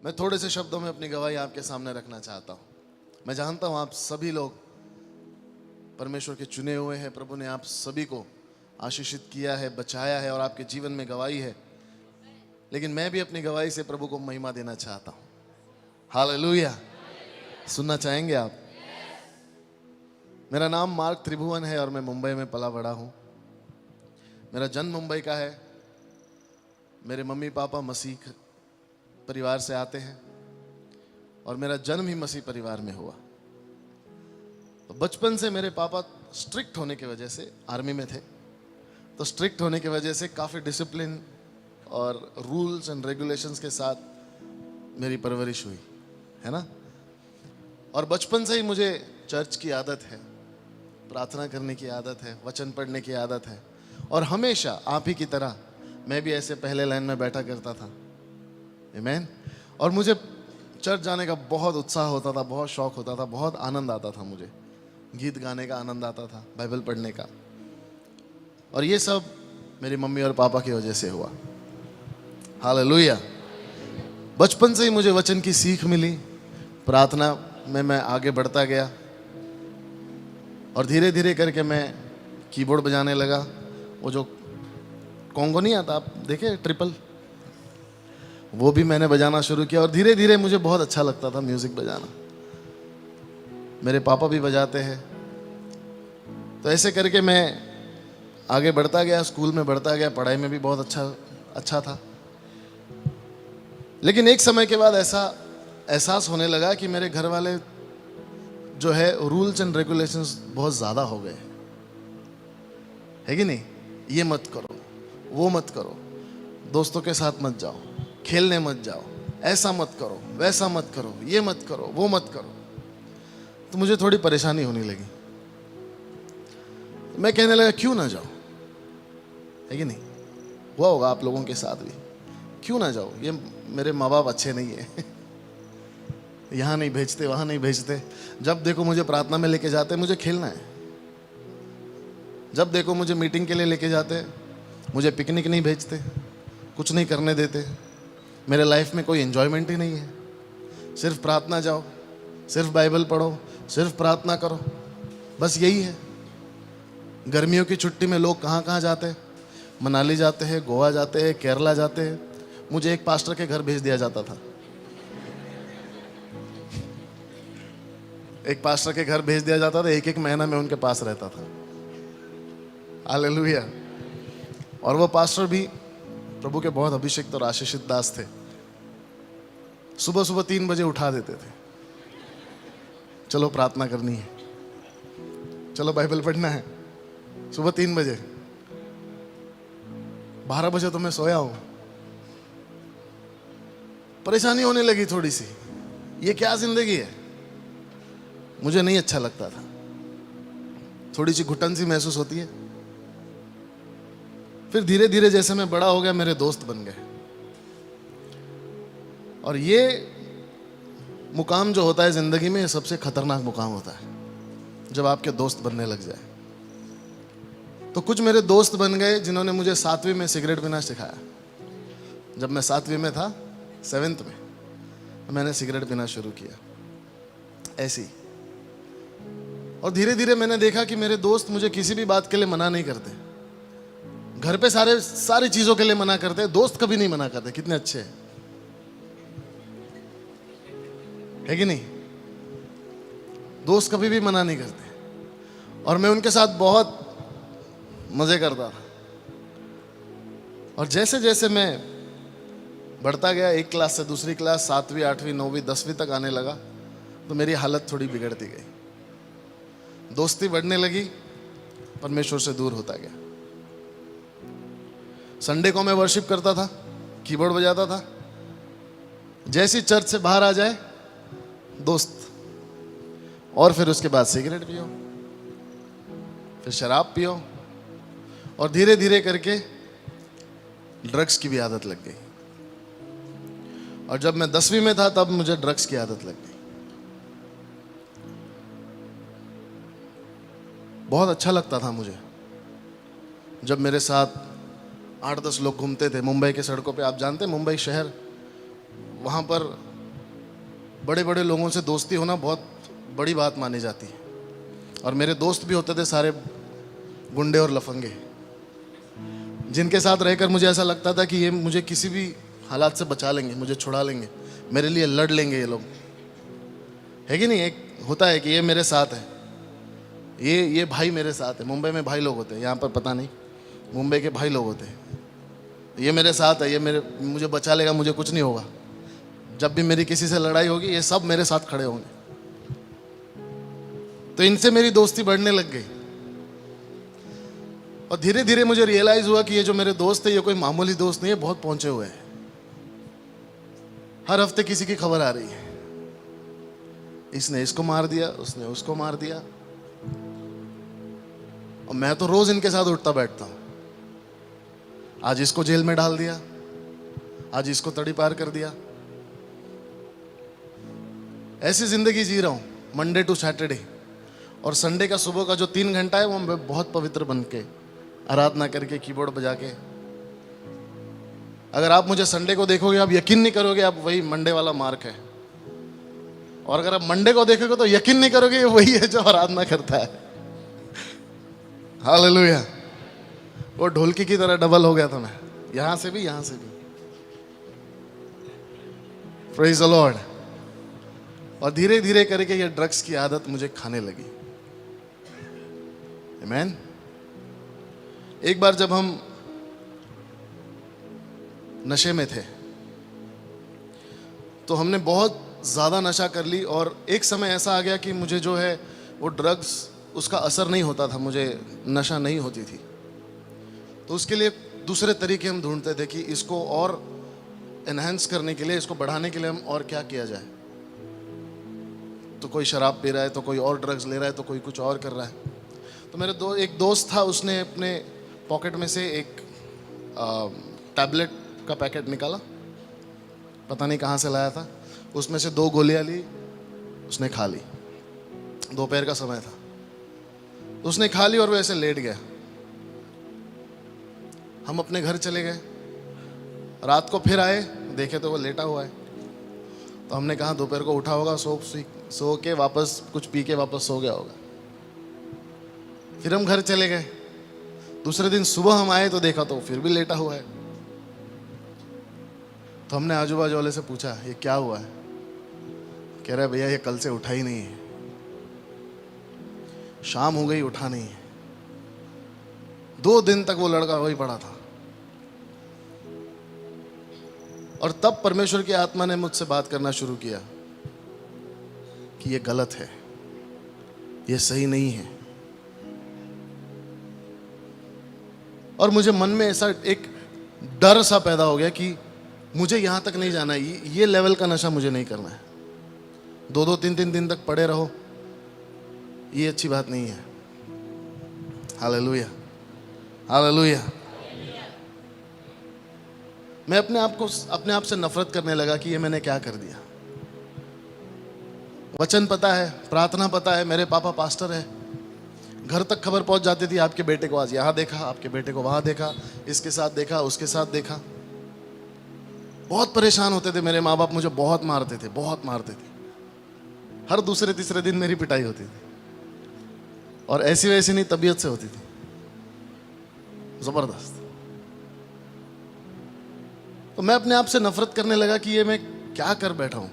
मैं थोड़े से शब्दों में अपनी गवाही आपके सामने रखना चाहता हूँ। मैं जानता हूँ आप सभी लोग परमेश्वर के चुने हुए हैं। प्रभु ने आप सभी को आशीषित किया है, बचाया है और आपके जीवन में गवाही है। लेकिन मैं भी अपनी गवाही से प्रभु को महिमा देना चाहता हूँ। हालेलुया। सुनना चाहेंगे आप? मेरा नाम मार्क त्रिभुवन है और मैं मुंबई में पला बड़ा हूँ। मेरा जन्म मुंबई का है। मेरे मम्मी पापा मसीह परिवार से आते हैं और मेरा जन्म ही मसीह परिवार में हुआ। तो बचपन से मेरे पापा स्ट्रिक्ट होने की वजह से, आर्मी में थे, तो स्ट्रिक्ट होने की वजह से काफ़ी डिसिप्लिन और रूल्स एंड रेगुलेशंस के साथ मेरी परवरिश हुई, है ना। और बचपन से ही मुझे चर्च की आदत है, प्रार्थना करने की आदत है, वचन पढ़ने की आदत है। और हमेशा आप ही की तरह मैं भी ऐसे पहले लाइन में बैठा करता था। आमीन। और मुझे चर्च जाने का बहुत उत्साह होता था, बहुत शौक होता था, बहुत आनंद आता था। मुझे गीत गाने का आनंद आता था, बाइबल पढ़ने का। और ये सब मेरी मम्मी और पापा की वजह से हुआ। हालेलुया। बचपन से ही मुझे वचन की सीख मिली। प्रार्थना में मैं आगे बढ़ता गया और धीरे धीरे करके मैं कीबोर्ड बजाने लगा। वो जो कॉन्गो नहीं आता, आप देखे, ट्रिपल, वो भी मैंने बजाना शुरू किया। और धीरे धीरे मुझे बहुत अच्छा लगता था म्यूजिक बजाना। मेरे पापा भी बजाते हैं। तो ऐसे करके मैं आगे बढ़ता गया, स्कूल में बढ़ता गया, पढ़ाई में भी बहुत अच्छा था। लेकिन एक समय के बाद ऐसा एहसास होने लगा कि मेरे घर वाले जो है रूल्स एंड रेगुलेशंस बहुत ज़्यादा हो गए, है कि नहीं। ये मत करो, वो मत करो, दोस्तों के साथ मत जाओ, खेलने मत जाओ, ऐसा मत करो, वैसा मत करो, ये मत करो, वो मत करो। तो मुझे थोड़ी परेशानी होने लगी। मैं कहने लगा क्यों ना जाओ, है कि नहीं। हुआ होगा आप लोगों के साथ भी, क्यों ना जाओ, ये मेरे माँ बाप अच्छे नहीं है, यहाँ नहीं भेजते, वहाँ नहीं भेजते। जब देखो मुझे प्रार्थना में लेके जाते, मुझे खेलना है। जब देखो मुझे मीटिंग के लिए लेके जाते, मुझे पिकनिक नहीं भेजते, कुछ नहीं करने देते। मेरे लाइफ में कोई एंजॉयमेंट ही नहीं है। सिर्फ प्रार्थना जाओ, सिर्फ बाइबल पढ़ो, सिर्फ प्रार्थना करो, बस यही है। गर्मियों की छुट्टी में लोग कहाँ कहाँ जाते हैं, मनाली जाते हैं, गोवा जाते हैं, केरला जाते हैं। मुझे एक पास्टर के घर भेज दिया जाता था। एक पास्टर के घर भेज दिया जाता था, एक एक महीना में उनके पास रहता था। हालेलुया। और वो पास्टर भी प्रभु के बहुत अभिषिक्त और आशीषित दास थे। सुबह सुबह 3 बजे उठा देते थे, चलो प्रार्थना करनी है, चलो बाइबल पढ़ना है। सुबह 3 बजे, 12 बजे तो मैं सोया हूं। परेशानी होने लगी थोड़ी सी, ये क्या जिंदगी है, मुझे नहीं अच्छा लगता था। थोड़ी सी घुटन सी महसूस होती है। फिर धीरे धीरे जैसे मैं बड़ा हो गया, मेरे दोस्त बन गए। और ये मुकाम जो होता है जिंदगी में, सबसे खतरनाक मुकाम होता है, जब आपके दोस्त बनने लग जाए। तो कुछ मेरे दोस्त बन गए जिन्होंने मुझे 7वीं में सिगरेट पीना सिखाया। जब मैं 7वीं में था, 7th में, मैंने सिगरेट पीना शुरू किया ऐसी। और धीरे धीरे मैंने देखा कि मेरे दोस्त मुझे किसी भी बात के लिए मना नहीं करते। घर पे सारी चीजों के लिए मना करते, दोस्त कभी नहीं मना करते। कितने अच्छे हैं, है कि नहीं। दोस्त कभी भी मना नहीं करते। और मैं उनके साथ बहुत मजे करता था। और जैसे जैसे मैं बढ़ता गया, एक क्लास से दूसरी क्लास, 7वीं 8वीं 9वीं 10वीं तक आने लगा, तो मेरी हालत थोड़ी बिगड़ती गई। दोस्ती बढ़ने लगी, परमेश्वर से दूर होता गया। संडे को मैं वर्शिप करता था, कीबोर्ड बजाता था। जैसी चर्च से बाहर आ जाए, दोस्त, और फिर उसके बाद सिगरेट पियो, फिर शराब पियो, और धीरे धीरे करके ड्रग्स की भी आदत लग गई। और जब मैं 10वीं में था, तब मुझे ड्रग्स की आदत लग गई। बहुत अच्छा लगता था मुझे जब मेरे साथ 8-10 लोग घूमते थे मुंबई के सड़कों पे। आप जानते हैं मुंबई शहर, वहाँ पर बड़े बड़े लोगों से दोस्ती होना बहुत बड़ी बात मानी जाती है, और मेरे दोस्त भी होते थे सारे गुंडे और लफंगे, जिनके साथ रहकर मुझे ऐसा लगता था कि ये मुझे किसी भी हालात से बचा लेंगे, मुझे छुड़ा लेंगे, मेरे लिए लड़ लेंगे ये लोग, है कि नहीं। एक होता है कि ये मेरे साथ है, ये भाई मेरे साथ है। मुंबई में भाई लोग होते हैं, यहाँ पर पता नहीं, मुंबई के भाई लोग होते हैं। ये मेरे साथ है, ये मुझे बचा लेगा, मुझे कुछ नहीं होगा। जब भी मेरी किसी से लड़ाई होगी ये सब मेरे साथ खड़े होंगे। तो इनसे मेरी दोस्ती बढ़ने लग गई, और धीरे धीरे मुझे रियलाइज हुआ कि ये जो मेरे दोस्त है ये कोई मामूली दोस्त नहीं है, बहुत पहुंचे हुए हैं। हर हफ्ते किसी की खबर आ रही है, इसने इसको मार दिया, उसने उसको मार दिया, और मैं तो रोज इनके साथ उठता बैठता हूं। आज इसको जेल में डाल दिया, आज इसको तड़ी पार कर दिया। ऐसी जिंदगी जी रहा हूं मंडे टू सैटरडे, और संडे का सुबह का जो 3 घंटा है वो मैं बहुत पवित्र बन के आराधना करके कीबोर्ड बजा के। अगर आप मुझे संडे को देखोगे आप यकीन नहीं करोगे आप वही मंडे वाला मार्क है, और अगर आप मंडे को देखोगे तो यकीन नहीं करोगे ये वही है जो आराधना करता है। हालेलुया। वो ढोलकी की तरह डबल हो गया था मैं, यहां से भी यहां से भी। Praise the Lord. और धीरे धीरे करके ये ड्रग्स की आदत मुझे खाने लगी। आमीन। एक बार जब हम नशे में थे तो हमने बहुत ज़्यादा नशा कर ली, और एक समय ऐसा आ गया कि मुझे जो है वो ड्रग्स उसका असर नहीं होता था, मुझे नशा नहीं होती थी। तो उसके लिए दूसरे तरीके हम ढूंढते थे कि इसको और एनहेंस करने के लिए, इसको बढ़ाने के लिए हम और क्या किया जाए। तो कोई शराब पी रहा है, तो कोई और ड्रग्स ले रहा है, तो कोई कुछ और कर रहा है। तो मेरे एक दोस्त था, उसने अपने पॉकेट में से एक टैबलेट का पैकेट निकाला, पता नहीं कहाँ से लाया था, उसमें से 2 गोलियां ली, उसने खा ली। दोपहर का समय था, उसने खा ली और वो ऐसे लेट गया। हम अपने घर चले गए, रात को फिर आए, देखे तो वो लेटा हुआ है। तो हमने कहा दोपहर को उठा होगा, सो के वापस कुछ पी के वापस सो गया होगा। फिर हम घर चले गए, दूसरे दिन सुबह हम आए तो देखा तो फिर भी लेटा हुआ है। तो हमने आजू बाजू वाले से पूछा ये क्या हुआ है। कह रहा है भैया ये कल से उठा ही नहीं है, शाम हो गई उठा नहीं है। 2 दिन तक वो लड़का वही पड़ा था। और तब परमेश्वर की आत्मा ने मुझसे बात करना शुरू किया कि ये गलत है, ये सही नहीं है। और मुझे मन में ऐसा एक डर सा पैदा हो गया कि मुझे यहां तक नहीं जाना है, ये लेवल का नशा मुझे नहीं करना है। 2-2, 3-3 दिन तक पड़े रहो, ये अच्छी बात नहीं है। Hallelujah, hallelujah. मैं अपने आप से नफरत करने लगा कि ये मैंने क्या कर दिया। वचन पता है, प्रार्थना पता है, मेरे पापा पास्टर है, घर तक खबर पहुंच जाती थी आपके बेटे को आज यहाँ देखा, आपके बेटे को वहां देखा, इसके साथ देखा, उसके साथ देखा। बहुत परेशान होते थे मेरे माँ बाप, मुझे बहुत मारते थे, बहुत मारते थे। हर दूसरे तीसरे दिन मेरी पिटाई होती थी, और ऐसी वैसी नहीं, तबीयत से होती थी, जबरदस्त। तो मैं अपने आप से नफरत करने लगा कि ये मैं क्या कर बैठा हूं,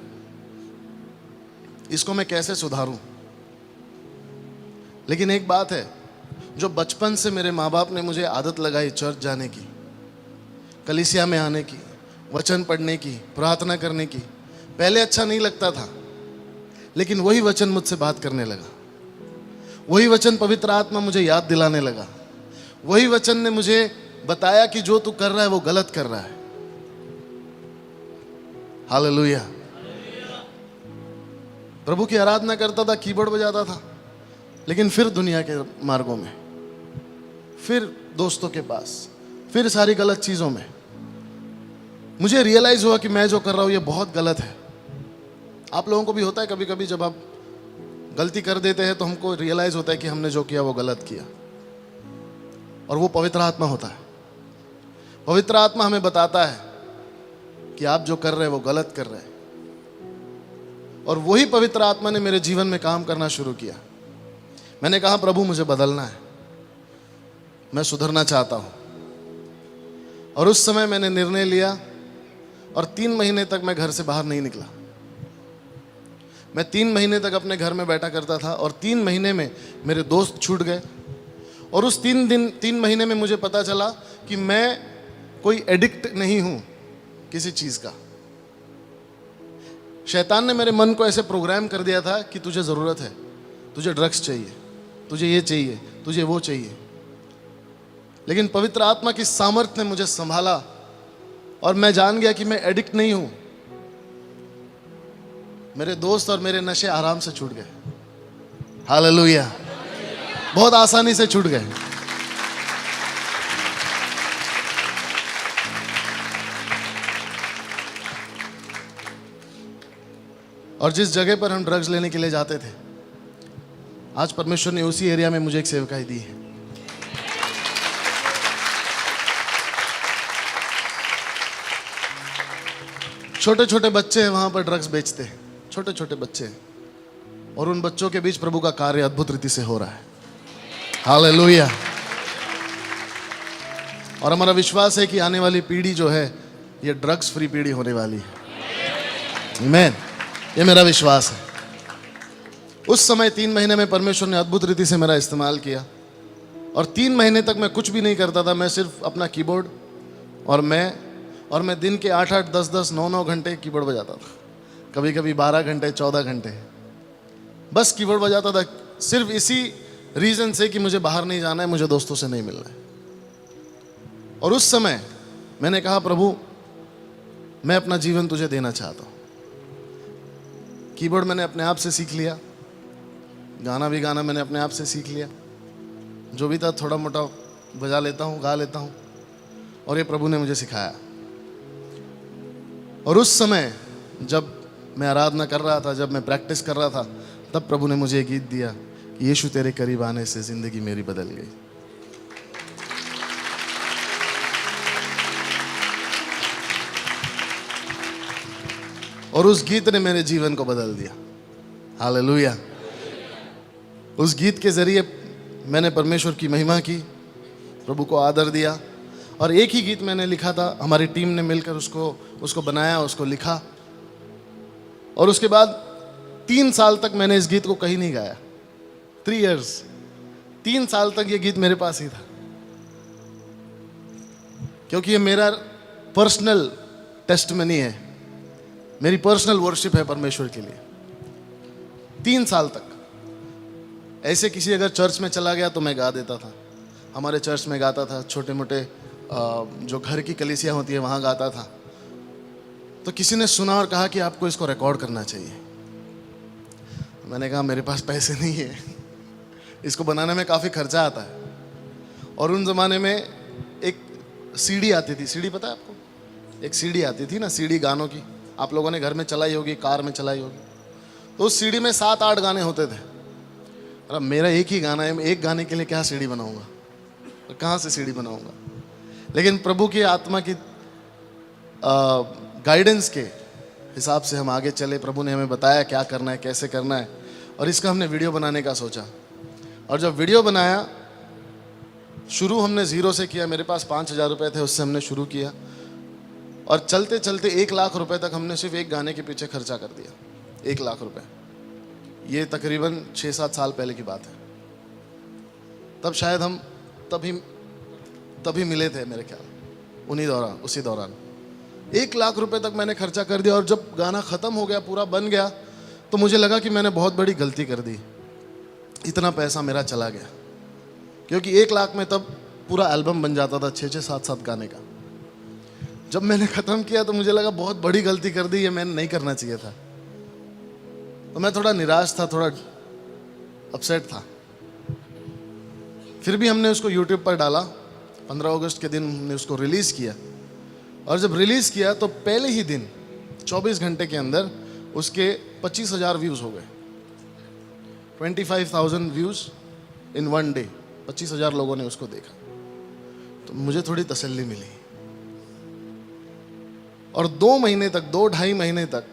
इसको मैं कैसे सुधारूं। लेकिन एक बात है, जो बचपन से मेरे माँ बाप ने मुझे आदत लगाई चर्च जाने की, कलीसिया में आने की, वचन पढ़ने की, प्रार्थना करने की, पहले अच्छा नहीं लगता था, लेकिन वही वचन मुझसे बात करने लगा। वही वचन पवित्र आत्मा मुझे याद दिलाने लगा। वही वचन ने मुझे बताया कि जो तू कर रहा है वो गलत कर रहा है। हालेलुया। प्रभु की आराधना करता था, कीबोर्ड बजाता था, लेकिन फिर दुनिया के मार्गों में, फिर दोस्तों के पास, फिर सारी गलत चीजों में। मुझे रियलाइज हुआ कि मैं जो कर रहा हूं ये बहुत गलत है। आप लोगों को भी होता है कभी कभी, जब आप गलती कर देते हैं तो हमको रियलाइज होता है कि हमने जो किया वो गलत किया, और वो पवित्र आत्मा होता है। पवित्र आत्मा हमें बताता है कि आप जो कर रहे हैं वो गलत कर रहे हैं। और वही पवित्र आत्मा ने मेरे जीवन में काम करना शुरू किया। मैंने कहा प्रभु मुझे बदलना है, मैं सुधरना चाहता हूँ। और उस समय मैंने निर्णय लिया और 3 महीने तक मैं घर से बाहर नहीं निकला। मैं 3 महीने तक अपने घर में बैठा करता था और 3 महीने में मेरे दोस्त छूट गए। और उस 3 महीने में मुझे पता चला कि मैं कोई एडिक्ट नहीं हूँ किसी चीज़ का। शैतान ने मेरे मन को ऐसे प्रोग्राम कर दिया था कि तुझे ज़रूरत है, तुझे ड्रग्स चाहिए, तुझे ये चाहिए, तुझे वो चाहिए। लेकिन पवित्र आत्मा की सामर्थ्य ने मुझे संभाला और मैं जान गया कि मैं एडिक्ट नहीं हूं। मेरे दोस्त और मेरे नशे आराम से छूट गए। हालेलुया, बहुत आसानी से छूट गए। और जिस जगह पर हम ड्रग्स लेने के लिए जाते थे, आज परमेश्वर ने उसी एरिया में मुझे एक सेवकाई दी है। छोटे छोटे बच्चे हैं वहां पर ड्रग्स बेचते हैं, छोटे छोटे बच्चे हैं, और उन बच्चों के बीच प्रभु का कार्य अद्भुत रीति से हो रहा है। हालेलुया। और हमारा विश्वास है कि आने वाली पीढ़ी जो है ये ड्रग्स फ्री पीढ़ी होने वाली है। आमीन, ये मेरा विश्वास है। उस समय 3 महीने में परमेश्वर ने अद्भुत रीति से मेरा इस्तेमाल किया और 3 महीने तक मैं कुछ भी नहीं करता था। मैं सिर्फ अपना कीबोर्ड और मैं दिन के 8-8, 10-10, 9-9 घंटे कीबोर्ड बजाता था। कभी कभी 12 घंटे, 14 घंटे बस कीबोर्ड बजाता था, सिर्फ इसी रीजन से कि मुझे बाहर नहीं जाना है, मुझे दोस्तों से नहीं मिलना है। और उस समय मैंने कहा प्रभु मैं अपना जीवन तुझे देना चाहता हूँ। कीबोर्ड मैंने अपने आप से सीख लिया, गाना भी गाना मैंने अपने आप से सीख लिया, जो भी था थोड़ा मोटा बजा लेता हूँ, गा लेता हूँ, और ये प्रभु ने मुझे सिखाया। और उस समय जब मैं आराधना कर रहा था, जब मैं प्रैक्टिस कर रहा था, तब प्रभु ने मुझे एक गीत दिया कि यीशु तेरे करीब आने से जिंदगी मेरी बदल गई। और उस गीत ने मेरे जीवन को बदल दिया। हालेलुया। उस गीत के जरिए मैंने परमेश्वर की महिमा की, प्रभु को आदर दिया। और एक ही गीत मैंने लिखा था, हमारी टीम ने मिलकर उसको बनाया, उसको लिखा। और उसके बाद 3 साल तक मैंने इस गीत को कहीं नहीं गाया। 3 years, 3 साल तक ये गीत मेरे पास ही था, क्योंकि ये मेरा पर्सनल टेस्टमनी है, मेरी पर्सनल वर्शिप है परमेश्वर के लिए। 3 साल तक ऐसे किसी अगर चर्च में चला गया तो मैं गा देता था। हमारे चर्च में गाता था, छोटे मोटे जो घर की कलीसियाँ होती है वहाँ गाता था। तो किसी ने सुना और कहा कि आपको इसको रिकॉर्ड करना चाहिए। मैंने कहा मेरे पास पैसे नहीं है, इसको बनाने में काफ़ी खर्चा आता है। और उन ज़माने में एक सीडी आती थी, सीडी पता है आपको? एक सीडी आती थी ना, सीडी गानों की, आप लोगों ने घर में चलाई होगी, कार में चलाई होगी। तो उस सीडी में 7-8 गाने होते थे। अरे मेरा एक ही गाना है, मैं एक गाने के लिए क्या सीडी बनाऊंगा, और कहाँ से सीडी बनाऊंगा? लेकिन प्रभु की आत्मा की गाइडेंस के हिसाब से हम आगे चले। प्रभु ने हमें बताया क्या करना है, कैसे करना है, और इसका हमने वीडियो बनाने का सोचा। और जब वीडियो बनाया, शुरू हमने 0 से किया। मेरे पास 5,000 रुपये थे, उससे हमने शुरू किया। और चलते चलते 1 लाख रुपए तक हमने सिर्फ एक गाने के पीछे खर्चा कर दिया। 1 लाख रुपए, ये तकरीबन 6-7 साल पहले की बात है। तब शायद हम तभी मिले थे मेरे ख्याल, उसी दौरान 1 लाख रुपए तक मैंने खर्चा कर दिया। और जब गाना ख़त्म हो गया, पूरा बन गया, तो मुझे लगा कि मैंने बहुत बड़ी गलती कर दी, इतना पैसा मेरा चला गया। क्योंकि 1 लाख में तब पूरा एल्बम बन जाता था 6-6, 7-7 गाने का। जब मैंने ख़त्म किया तो मुझे लगा बहुत बड़ी गलती कर दी, ये मैंने नहीं करना चाहिए था। तो मैं थोड़ा निराश था, थोड़ा अपसेट था। फिर भी हमने उसको यूट्यूब पर डाला। 15 अगस्त के दिन हमने उसको रिलीज़ किया। और जब रिलीज़ किया तो पहले ही दिन 24 घंटे के अंदर उसके 25,000 व्यूज़ हो गए। 25,000 व्यूज़ इन 1 डे। 25,000 लोगों ने उसको देखा। तो मुझे थोड़ी तसल्ली मिली। और 2 महीने तक, 2-2.5 महीने तक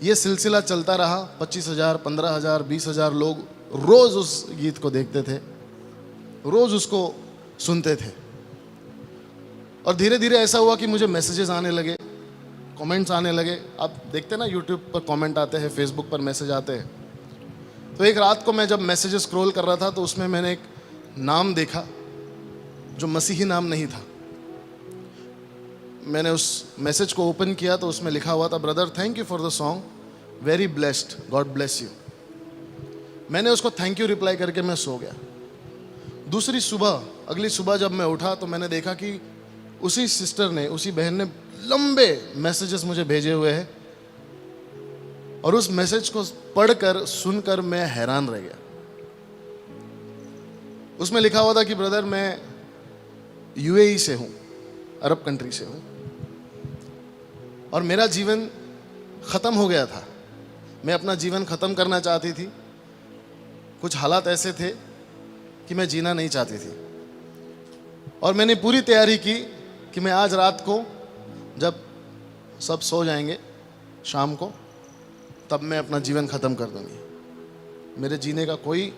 ये सिलसिला चलता रहा। 25,000, 15,000, 20,000 लोग रोज़ उस गीत को देखते थे, रोज़ उसको सुनते थे। और धीरे धीरे ऐसा हुआ कि मुझे मैसेजेस आने लगे, कमेंट्स आने लगे। आप देखते ना यूट्यूब पर कमेंट आते हैं, फेसबुक पर मैसेज आते हैं। तो एक रात को मैं जब मैसेजेस स्क्रॉल कर रहा था तो उसमें मैंने एक नाम देखा जो मसीही नाम नहीं था। मैंने उस मैसेज को ओपन किया तो उसमें लिखा हुआ था, brother thank you for the song, very blessed, God bless you. मैंने उसको थैंक यू रिप्लाई करके मैं सो गया। दूसरी सुबह, अगली सुबह जब मैं उठा तो मैंने देखा कि उसी सिस्टर ने, उसी बहन ने लंबे मैसेजेस मुझे भेजे हुए हैं। और उस मैसेज को पढ़कर, सुनकर मैं हैरान रह गया। उसमें लिखा हुआ था कि ब्रदर मैं यूएई से हूं, अरब कंट्री से हूं, और मेरा जीवन खत्म हो गया था। मैं अपना जीवन खत्म करना चाहती थी। कुछ हालात ऐसे थे कि मैं जीना नहीं चाहती थी। और मैंने पूरी तैयारी की कि मैं आज रात को जब सब सो जाएंगे, शाम को, तब मैं अपना जीवन खत्म कर दूंगी। मेरे जीने का कोई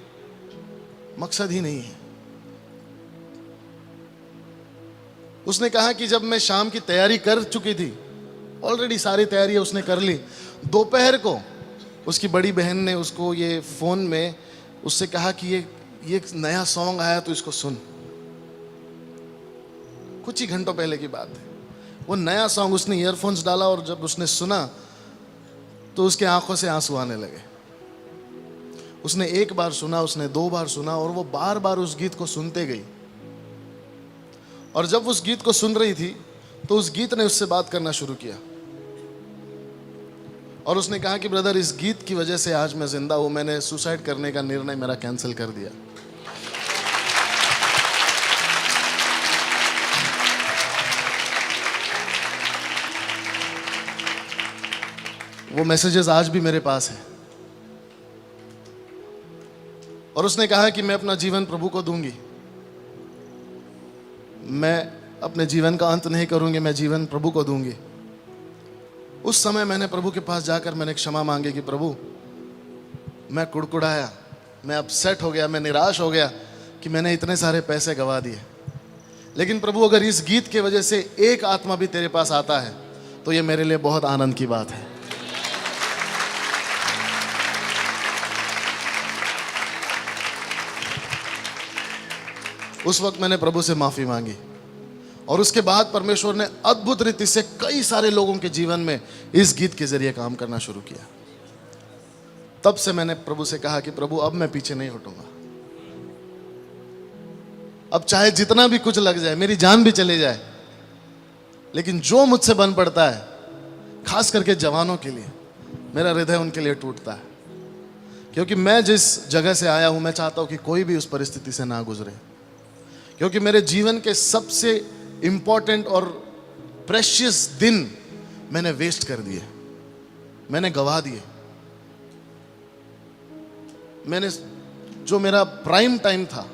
मकसद ही नहीं है। उसने कहा कि जब मैं शाम की तैयारी कर चुकी थी, ऑलरेडी सारी तैयारी उसने कर ली, दोपहर को उसकी बड़ी बहन ने उसको ये फ़ोन में उससे कहा कि ये नया सॉन्ग आया तो इसको सुन। कुछ ही घंटों पहले की बात है। वो नया सॉन्ग उसने ईयरफोन्स डाला और जब उसने सुना तो उसके आंखों से आंसू आने लगे। उसने एक बार सुना, उसने 2 बार सुना, और वो बार बार उस गीत को सुनते गई। और जब उस गीत को सुन रही थी तो उस गीत ने उससे बात करना शुरू किया। और उसने कहा कि ब्रदर इस गीत की वजह से आज मैं जिंदा हूं। मैंने सुसाइड करने का निर्णय मेरा कैंसिल कर दिया। वो मैसेजेस आज भी मेरे पास है। और उसने कहा कि मैं अपना जीवन प्रभु को दूंगी। मैं अपने जीवन का अंत नहीं करूंगी, मैं जीवन प्रभु को दूंगी। उस समय मैंने प्रभु के पास जाकर मैंने क्षमा मांगी कि प्रभु मैं कुड़कुड़ाया, मैं अपसेट हो गया, मैं निराश हो गया कि मैंने इतने सारे पैसे गंवा दिए। लेकिन प्रभु अगर इस गीत की वजह से एक आत्मा भी तेरे पास आता है तो ये मेरे लिए बहुत आनंद की बात है। उस वक्त मैंने प्रभु से माफी मांगी और उसके बाद परमेश्वर ने अद्भुत रीति से कई सारे लोगों के जीवन में इस गीत के जरिए काम करना शुरू किया। तब से मैंने प्रभु से कहा कि प्रभु अब मैं पीछे नहीं हटूंगा। अब चाहे जितना भी कुछ लग जाए, मेरी जान भी चली जाए, लेकिन जो मुझसे बन पड़ता है, खास करके जवानों के लिए, मेरा हृदय उनके लिए टूटता है। क्योंकि मैं जिस जगह से आया हूं, मैं चाहता हूं कि कोई भी उस परिस्थिति से ना गुजरे। क्योंकि मेरे जीवन के सबसे इंपॉर्टेंट और प्रेशियस दिन मैंने वेस्ट कर दिए, मैंने गवा दिए। मैंने जो मेरा प्राइम टाइम था,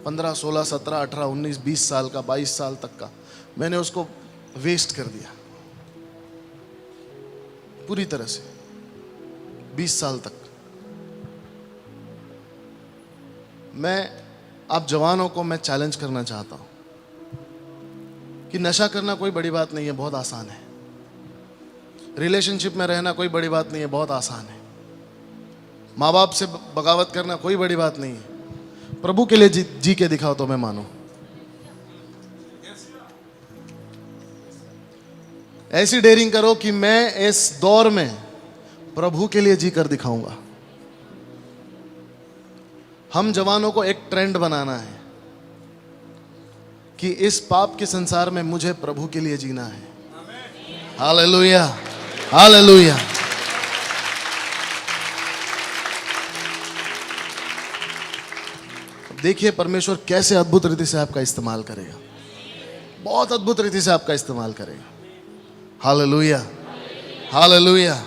15, 16, 17, 18, 19, 20 साल का, 22 साल तक का, मैंने उसको वेस्ट कर दिया पूरी तरह से। 20 साल तक आप जवानों को मैं चैलेंज करना चाहता हूं कि नशा करना कोई बड़ी बात नहीं है, बहुत आसान है। रिलेशनशिप में रहना कोई बड़ी बात नहीं है, बहुत आसान है। माँ बाप से बगावत करना कोई बड़ी बात नहीं है। प्रभु के लिए जी के दिखाओ तो मैं मानूं। ऐसी डेयरिंग करो कि मैं इस दौर में प्रभु के लिए जी कर दिखाऊंगा। हम जवानों को एक ट्रेंड बनाना है कि इस पाप के संसार में मुझे प्रभु के लिए जीना है। Hallelujah, hallelujah. देखिए परमेश्वर कैसे अद्भुत रीति से आपका इस्तेमाल करेगा, बहुत अद्भुत रीति से आपका इस्तेमाल करेगा। Hallelujah, hallelujah.